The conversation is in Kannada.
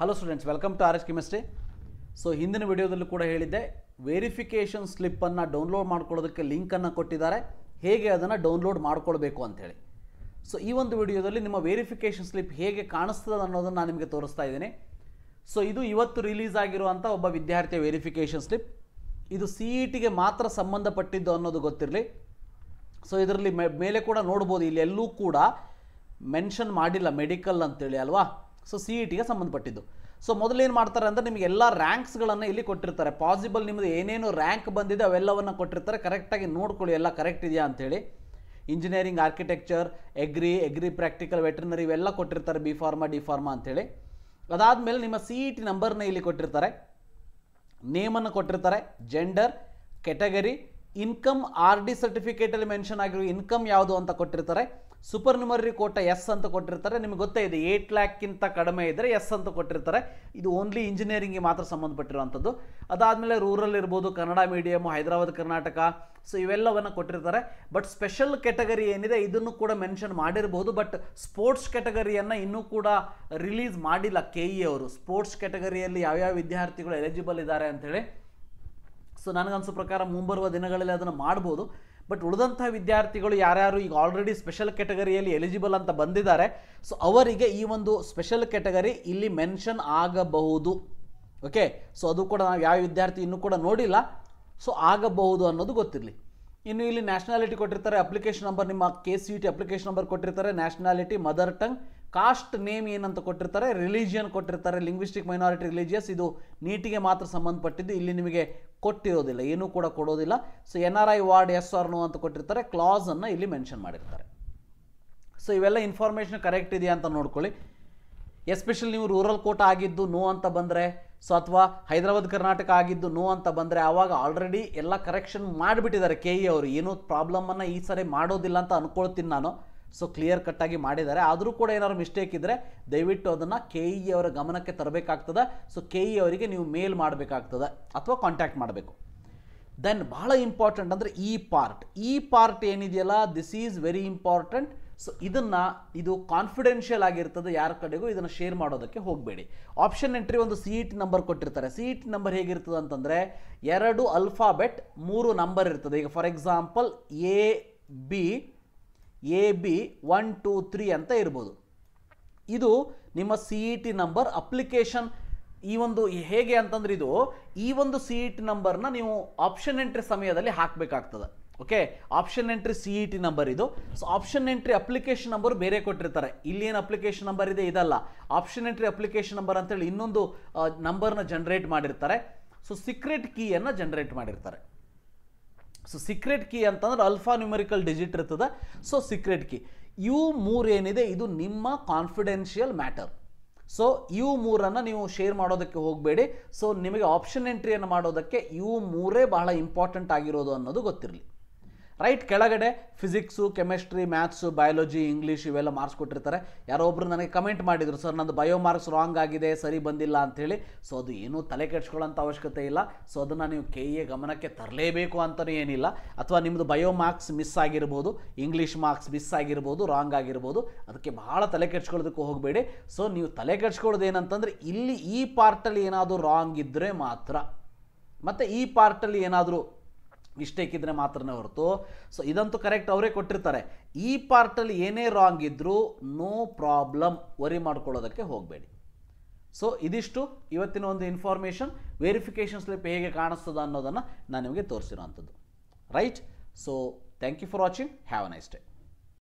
Hello students, welcome to RS chemistry. So ಹಿಂದಿನ ವಿಡಿಯೋದಲ್ಲೂ ಕೂಡ ಹೇಳಿದ್ದೆ, ವೆರಿಫಿಕೇಷನ್ ಸ್ಲಿಪ್ಪನ್ನು ಡೌನ್ಲೋಡ್ ಮಾಡ್ಕೊಳ್ಳೋದಕ್ಕೆ ಲಿಂಕನ್ನು ಕೊಟ್ಟಿದ್ದಾರೆ, ಹೇಗೆ ಅದನ್ನು ಡೌನ್ಲೋಡ್ ಮಾಡ್ಕೊಳ್ಬೇಕು ಅಂಥೇಳಿ. ಸೊ ಈ ಒಂದು ವಿಡಿಯೋದಲ್ಲಿ ನಿಮ್ಮ ವೆರಿಫಿಕೇಷನ್ ಸ್ಲಿಪ್ ಹೇಗೆ ಕಾಣಿಸ್ತದೆ ಅನ್ನೋದನ್ನು ನಾನು ನಿಮಗೆ ತೋರಿಸ್ತಾ ಇದ್ದೀನಿ. ಸೊ ಇದು ಇವತ್ತು ರಿಲೀಸ್ ಆಗಿರುವಂಥ ಒಬ್ಬ ವಿದ್ಯಾರ್ಥಿಯ ವೆರಿಫಿಕೇಷನ್ ಸ್ಲಿಪ್. ಇದು CETಗೆ ಮಾತ್ರ ಸಂಬಂಧಪಟ್ಟಿದ್ದು ಅನ್ನೋದು ಗೊತ್ತಿರಲಿ. ಸೊ ಇದರಲ್ಲಿ ಮೇಲೆ ಕೂಡ ನೋಡ್ಬೋದು, ಇಲ್ಲಿ ಎಲ್ಲೂ ಕೂಡ ಮೆನ್ಷನ್ ಮಾಡಿಲ್ಲ ಮೆಡಿಕಲ್ ಅಂತೇಳಿ ಅಲ್ವಾ. ಸೊ CETಗೆ ಸಂಬಂಧಪಟ್ಟಿದ್ದು. ಸೊ ಮೊದಲೇನು ಮಾಡ್ತಾರೆ ಅಂದರೆ ನಿಮಗೆ ಎಲ್ಲ ರ್ಯಾಂಕ್ಸ್ಗಳನ್ನು ಇಲ್ಲಿ ಕೊಟ್ಟಿರ್ತಾರೆ. ಪಾಸಿಬಲ್ ನಿಮ್ಮದು ಏನೇನು ರ್ಯಾಂಕ್ ಬಂದಿದೆ ಅವೆಲ್ಲವನ್ನು ಕೊಟ್ಟಿರ್ತಾರೆ. ಕರೆಕ್ಟಾಗಿ ನೋಡ್ಕೊಳ್ಳಿ ಎಲ್ಲ ಕರೆಕ್ಟ್ ಇದೆಯಾ ಅಂಥೇಳಿ. ಇಂಜಿನಿಯರಿಂಗ್, ಆರ್ಕಿಟೆಕ್ಚರ್, ಎಗ್ರಿ ಪ್ರಾಕ್ಟಿಕಲ್, ವೆಟರ್ನರಿ ಇವೆಲ್ಲ ಕೊಟ್ಟಿರ್ತಾರೆ, ಬಿ ಫಾರ್ಮಾ, ಡಿ ಫಾರ್ಮಾ ಅಂಥೇಳಿ. ಅದಾದಮೇಲೆ ನಿಮ್ಮ CET ನಂಬರ್ನ ಇಲ್ಲಿ ಕೊಟ್ಟಿರ್ತಾರೆ, ನೇಮನ್ನು ಕೊಟ್ಟಿರ್ತಾರೆ, ಜೆಂಡರ್, ಕೆಟಗರಿ, ಇನ್ಕಮ್ RD ಸರ್ಟಿಫಿಕೇಟಲ್ಲಿ ಮೆನ್ಷನ್ ಆಗಿರೋ ಇನ್ಕಮ್ ಯಾವುದು ಅಂತ ಕೊಟ್ಟಿರ್ತಾರೆ. ಸೂಪರ್ ನ್ಯೂಮರಿ ಕೋಟ ಎಸ್ ಅಂತ ಕೊಟ್ಟಿರ್ತಾರೆ. ನಿಮಗೆ ಗೊತ್ತೇ ಇದೆ, 8 lakhಕ್ಕಿಂತ ಕಡಿಮೆ ಇದ್ದರೆ ಎಸ್ ಅಂತ ಕೊಟ್ಟಿರ್ತಾರೆ. ಇದು ಓನ್ಲಿ ಇಂಜಿನಿಯರಿಂಗ್ಗೆ ಮಾತ್ರ ಸಂಬಂಧಪಟ್ಟಿರುವಂಥದ್ದು. ಅದಾದಮೇಲೆ ರೂರಲ್ ಇರ್ಬೋದು, ಕನ್ನಡ ಮೀಡಿಯಮ್, ಹೈದರಾಬಾದ್, ಕರ್ನಾಟಕ, ಸೊ ಇವೆಲ್ಲವನ್ನು ಕೊಟ್ಟಿರ್ತಾರೆ. ಬಟ್ ಸ್ಪೆಷಲ್ ಕೆಟಗರಿ ಏನಿದೆ ಇದನ್ನು ಕೂಡ ಮೆನ್ಷನ್ ಮಾಡಿರ್ಬೋದು. ಬಟ್ ಸ್ಪೋರ್ಟ್ಸ್ ಕೆಟಗರಿಯನ್ನು ಇನ್ನೂ ಕೂಡ ರಿಲೀಸ್ ಮಾಡಿಲ್ಲ KE ಅವರು. ಸ್ಪೋರ್ಟ್ಸ್ ಕೆಟಗರಿಯಲ್ಲಿ ಯಾವ್ಯಾವ ವಿದ್ಯಾರ್ಥಿಗಳು ಎಲಿಜಿಬಲ್ ಇದ್ದಾರೆ ಅಂಥೇಳಿ. ಸೊ ನನಗನ್ಸೋ ಪ್ರಕಾರ ಮುಂಬರುವ ದಿನಗಳಲ್ಲಿ ಅದನ್ನು ಮಾಡ್ಬೋದು. ಬಟ್ ಉಳಿದಂಥ ವಿದ್ಯಾರ್ಥಿಗಳು ಯಾರ್ಯಾರು ಈಗ ಆಲ್ರೆಡಿ ಸ್ಪೆಷಲ್ ಕೆಟಗರಿಯಲ್ಲಿ ಎಲಿಜಿಬಲ್ ಅಂತ ಬಂದಿದ್ದಾರೆ, ಸೊ ಅವರಿಗೆ ಈ ಒಂದು ಸ್ಪೆಷಲ್ ಕೆಟಗರಿ ಇಲ್ಲಿ ಮೆನ್ಷನ್ ಆಗಬಹುದು. ಓಕೆ, ಸೊ ಅದು ಕೂಡ ನಾವು ಯಾವ ವಿದ್ಯಾರ್ಥಿ ಇನ್ನೂ ಕೂಡ ನೋಡಿಲ್ಲ, ಸೊ ಆಗಬಹುದು ಅನ್ನೋದು ಗೊತ್ತಿರಲಿ. ಇನ್ನು ಇಲ್ಲಿ ನ್ಯಾಷನಾಲಿಟಿ ಕೊಟ್ಟಿರ್ತಾರೆ, ಅಪ್ಲಿಕೇಶನ್ ನಂಬರ್, ನಿಮ್ಮ KCET ಅಪ್ಲಿಕೇಶನ್ ನಂಬರ್ ಕೊಟ್ಟಿರ್ತಾರೆ, nationality, mother tongue, cost name ಏನಂತ ಕೊಟ್ಟಿರ್ತಾರೆ, ರಿಲಿಜಿಯನ್ ಕೊಟ್ಟಿರ್ತಾರೆ, ಲಿಂಗ್ವಿಸ್ಟಿಕ್ ಮೈನಾರಿಟಿ ರಿಲಿಜಿಯಸ್, ಇದು ನೀಟಿಗೆ ಮಾತ್ರ ಸಂಬಂಧಪಟ್ಟಿದ್ದು, ಇಲ್ಲಿ ನಿಮಗೆ ಕೊಟ್ಟಿರೋದಿಲ್ಲ, ಏನೂ ಕೂಡ ಕೊಡೋದಿಲ್ಲ. So NRI wards are no ಅಂತ ಕೊಟ್ಟಿರ್ತಾರೆ, ಕ್ಲಾಸನ್ನು ಇಲ್ಲಿ ಮೆನ್ಷನ್ ಮಾಡಿರ್ತಾರೆ. ಸೊ ಇವೆಲ್ಲ ಇನ್ಫಾರ್ಮೇಷನ್ ಕರೆಕ್ಟ್ ಇದೆಯಾ ಅಂತ ನೋಡ್ಕೊಳ್ಳಿ. ಎಸ್ಪೆಷಲಿ ನೀವು ರೂರಲ್ ಕೋಟ ಆಗಿದ್ದು ನೋ ಅಂತ ಬಂದರೆ, ಸೊ ಅಥವಾ ಹೈದರಾಬಾದ್ ಕರ್ನಾಟಕ ಆಗಿದ್ದು ನೋ ಅಂತ ಬಂದರೆ, ಆವಾಗ ಆಲ್ರೆಡಿ ಎಲ್ಲ ಕರೆಕ್ಷನ್ ಮಾಡಿಬಿಟ್ಟಿದ್ದಾರೆ KE ಅವರು. ಏನೂ ಪ್ರಾಬ್ಲಮನ್ನು ಈ ಸರಿ ಮಾಡೋದಿಲ್ಲ ಅಂತ ಅಂದ್ಕೊಳ್ತೀನಿ ನಾನು. ಸೊ ಕ್ಲಿಯರ್ ಕಟ್ಟಾಗಿ ಮಾಡಿದ್ದಾರೆ. ಆದರೂ ಕೂಡ ಏನಾದ್ರು ಮಿಸ್ಟೇಕ್ ಇದ್ದರೆ ದಯವಿಟ್ಟು ಅದನ್ನು KE ಅವರ ಗಮನಕ್ಕೆ ತರಬೇಕಾಗ್ತದೆ. ಸೊ KE ಅವರಿಗೆ ನೀವು ಮೇಲ್ ಮಾಡಬೇಕಾಗ್ತದೆ ಅಥವಾ ಕಾಂಟ್ಯಾಕ್ಟ್ ಮಾಡಬೇಕು. ದೆನ್ ಬಹಳ ಇಂಪಾರ್ಟೆಂಟ್ ಅಂದರೆ ಈ ಪಾರ್ಟ್ ಏನಿದೆಯಲ್ಲ, this is very important. So ಇದು ಕಾನ್ಫಿಡೆನ್ಷಿಯಲ್ ಆಗಿರ್ತದೆ, ಯಾರ ಕಡೆಗೂ ಇದನ್ನು ಶೇರ್ ಮಾಡೋದಕ್ಕೆ ಹೋಗಬೇಡಿ. ಆಪ್ಷನ್ ಎಂಟ್ರಿ ಒಂದು CET ನಂಬರ್ ಕೊಟ್ಟಿರ್ತಾರೆ. CET ನಂಬರ್ ಹೇಗಿರ್ತದೆ ಅಂತಂದರೆ 2 ಅಲ್ಫಾಬೆಟ್ 3 ನಂಬರ್ ಇರ್ತದೆ. ಈಗ ಫಾರ್ ಎಕ್ಸಾಂಪಲ್ AB 1 2 3 ಅಂತ ಇರ್ಬೋದು. ಇದು ನಿಮ್ಮ CET ನಂಬರ್. ಅಪ್ಲಿಕೇಶನ್ ಈ ಒಂದು ಹೇಗೆ ಅಂತಂದ್ರೆ, ಈ ಒಂದು CET ನಂಬರ್ನ ನೀವು ಆಪ್ಷನ್ ಎಂಟ್ರಿ ಸಮಯದಲ್ಲಿ ಹಾಕಬೇಕಾಗ್ತದೆ. Okay, option entry CET number ಇದು. So option entry application number ಬೇರೆ ಕೊಟ್ಟಿರ್ತಾರೆ. ಇಲ್ಲಿ ಏನು ಅಪ್ಲಿಕೇಶನ್ ನಂಬರ್ ಇದೆ ಇದಲ್ಲ, ಆಪ್ಷನ್ ಎಂಟ್ರಿ ಅಪ್ಲಿಕೇಶನ್ ನಂಬರ್ ಅಂತೇಳಿ ಇನ್ನೊಂದು ನಂಬರ್ನ ಜನರೇಟ್ ಮಾಡಿರ್ತಾರೆ. ಸೊ ಸೀಕ್ರೆಟ್ ಕೀಯನ್ನು ಜನರೇಟ್ ಮಾಡಿರ್ತಾರೆ. ಸೊ ಸೀಕ್ರೆಟ್ ಕೀ ಅಂತಂದ್ರೆ ಅಲ್ಫಾ ನ್ಯೂಮರಿಕಲ್ ಡಿಜಿಟ್ ಇರ್ತದೆ. ಸೊ ಸೀಕ್ರೆಟ್ ಕೀ ಇವು 3 ಏನಿದೆ ಇದು ನಿಮ್ಮ ಕಾನ್ಫಿಡೆನ್ಷಿಯಲ್ ಮ್ಯಾಟರ್. ಸೊ ಇವು 3ಅನ್ನು ನೀವು ಶೇರ್ ಮಾಡೋದಕ್ಕೆ ಹೋಗಬೇಡಿ. ಸೊ ನಿಮಗೆ ಆಪ್ಷನ್ ಎಂಟ್ರಿಯನ್ನು ಮಾಡೋದಕ್ಕೆ ಇವು 3 ಬಹಳ ಇಂಪಾರ್ಟೆಂಟ್ ಆಗಿರೋದು ಅನ್ನೋದು ಗೊತ್ತಿರಲಿ. ರೈಟ್, ಕೆಳಗಡೆ physics, chemistry, maths, biology, English ಇವೆಲ್ಲ ಮಾರ್ಕ್ಸ್ ಕೊಟ್ಟಿರ್ತಾರೆ. ಯಾರೋ ಒಬ್ಬರು ನನಗೆ ಕಮೆಂಟ್ ಮಾಡಿದರು, ಸರ್ ನಂದು ಬಯೋ ಮಾರ್ಕ್ಸ್ ರಾಂಗ್ ಆಗಿದೆ, ಸರಿ ಬಂದಿಲ್ಲ ಅಂಥೇಳಿ. ಸೊ ಅದು ಏನೂ ತಲೆ ಕೆಡ್ಸ್ಕೊಳ್ಳೋಂಥ ಅವಶ್ಯಕತೆ ಇಲ್ಲ. ಸೊ ಅದನ್ನು ನೀವು KE ಗಮನಕ್ಕೆ ತರಲೇಬೇಕು ಅಂತಲೂ ಏನಿಲ್ಲ. ಅಥವಾ ನಿಮ್ಮದು ಬಯೋ ಮಾರ್ಕ್ಸ್ ಮಿಸ್ ಆಗಿರ್ಬೋದು, ಇಂಗ್ಲೀಷ್ ಮಾರ್ಕ್ಸ್ ಮಿಸ್ ಆಗಿರ್ಬೋದು, ರಾಂಗ್ ಆಗಿರ್ಬೋದು, ಅದಕ್ಕೆ ಬಹಳ ತಲೆ ಕೆಡ್ಸ್ಕೊಳ್ಳೋದಕ್ಕೆ ಹೋಗಬೇಡಿ. ಸೊ ನೀವು ತಲೆ ಕೆಡ್ಸ್ಕೊಳ್ಳೋದು ಏನಂತಂದರೆ, ಇಲ್ಲಿ ಈ ಪಾರ್ಟಲ್ಲಿ ಏನಾದರೂ ರಾಂಗ್ ಇದ್ದರೆ ಮಾತ್ರ, ಮತ್ತು ಈ ಪಾರ್ಟಲ್ಲಿ ಏನಾದರೂ ಮಿಸ್ಟೇಕ್ ಇದ್ದರೆ ಮಾತ್ರನೇ ಹೊರತು. ಸೊ ಇದಂತೂ ಕರೆಕ್ಟ್ ಅವರೇ ಕೊಟ್ಟಿರ್ತಾರೆ. ಈ ಪಾರ್ಟಲ್ಲಿ ಏನೇ ರಾಂಗ್ ಇದ್ದರೂ ನೋ ಪ್ರಾಬ್ಲಮ್, ವರಿ ಮಾಡ್ಕೊಳ್ಳೋದಕ್ಕೆ ಹೋಗಬೇಡಿ. ಸೊ ಇದಿಷ್ಟು ಇವತ್ತಿನ ಒಂದು ಇನ್ಫಾರ್ಮೇಷನ್. ವೆರಿಫಿಕೇಷನ್ ಸ್ಲಿಪ್ ಹೇಗೆ ಕಾಣಿಸ್ತದೆ ಅನ್ನೋದನ್ನು ನಾನು ನಿಮಗೆ ತೋರಿಸಿರೋವಂಥದ್ದು. Right, so thank you for watching. Have a nice day.